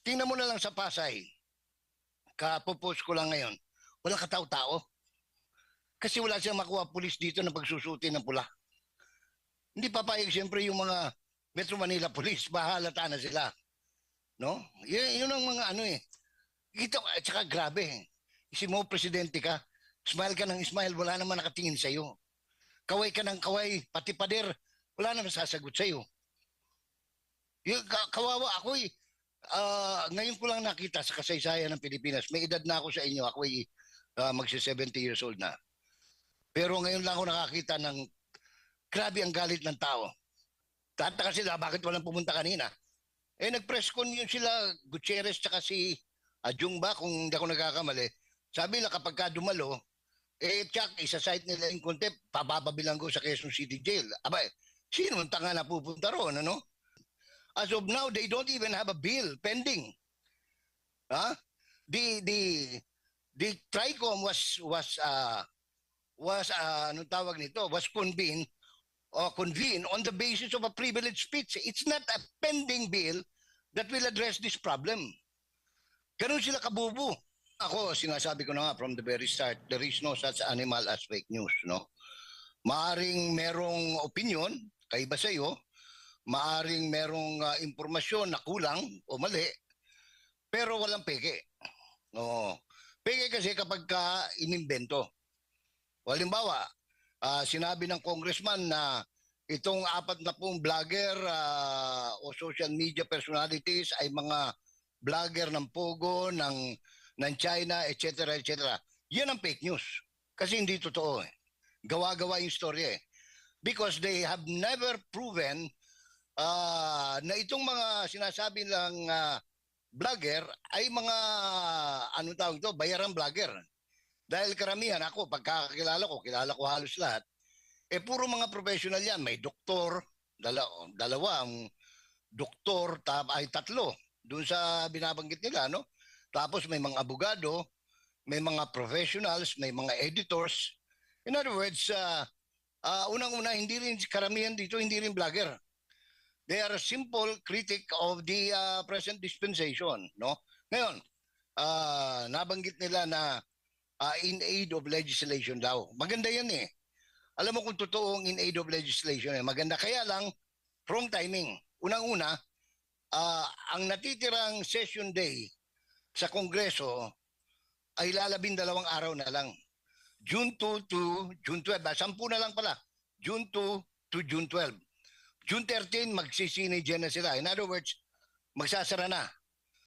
Tingnan mo na lang sa Pasay. Kapopost ko lang ngayon. Walang katao-tao. Kasi wala siyang makuha pulis dito na pagsusuti ng pula. Hindi papayag siyempre yung mga Metro Manila Police. Bahalata na sila. No? Yun ang mga ano eh. Ito, at saka grabe. Isip mo, presidente ka. Smile ka ng smile. Wala naman nakatingin sa'yo. Kaway ka ng kaway. Pati pader. Wala naman sasagot sa'yo. Yung, kawawa ako eh. Ngayon ko lang nakita sa kasaysayan ng Pilipinas. May edad na ako sa inyo. Ako ay magsi-70 years old na. Pero ngayon lang ako nakakita ng grabe ang galit ng tao. Tataka sila, bakit walang pumunta kanina? Nag-press con yun sila, Gutierrez tsaka si Jung ba, kung hindi ako nagkakamali. Sabi na kapag ka dumalo, tsak, isa-site nila in contempt, papapabilang ko sa Quezon City Jail. Abay, sino ang tanga na pupunta roon, ano? As of now, they don't even have a bill pending. Huh? The TRICOM was convened on the basis of a privileged speech. It's not a pending bill that will address this problem. Ganun sila kabubo. Ako, sinasabi ko na nga from the very start, there is no such animal as fake news, no? Maaring merong opinion, kaiba sa'yo, maaring merong impormasyon na kulang o mali, pero walang peke. No. Peke kasi kapag ka inimbento. Halimbawa, sinabi ng congressman na itong 40 vlogger o social media personalities ay mga vlogger ng Pogo, ng China, etc. etc. Yan ang fake news. Kasi hindi totoo eh. Gawa-gawa yung story eh. Because they have never proven na itong mga sinasabi lang vlogger ay mga bayarang vlogger. Dahil karamihan ako, pagkakakilala ko, kilala ko halos lahat, puro mga professional yan. May doktor, dalawa, ang doktor, ay tatlo, doon sa binabanggit nila, no? Tapos may mga abogado, may mga professionals, may mga editors. In other words, unang-una, hindi rin karamihan dito, hindi rin vlogger. They are a simple critic of the present dispensation, no? Ngayon, nabanggit nila na in aid of legislation daw. Maganda yan eh. Alam mo kung totoong in aid of legislation eh. Maganda. Kaya lang, wrong timing. Unang-una, ang natitirang session day sa Kongreso ay lalabing 2 araw na lang. June 2 to June 12. 10 na lang pala. June 2 to June 12. June 13, magsisinidyan na sila. In other words, magsasara na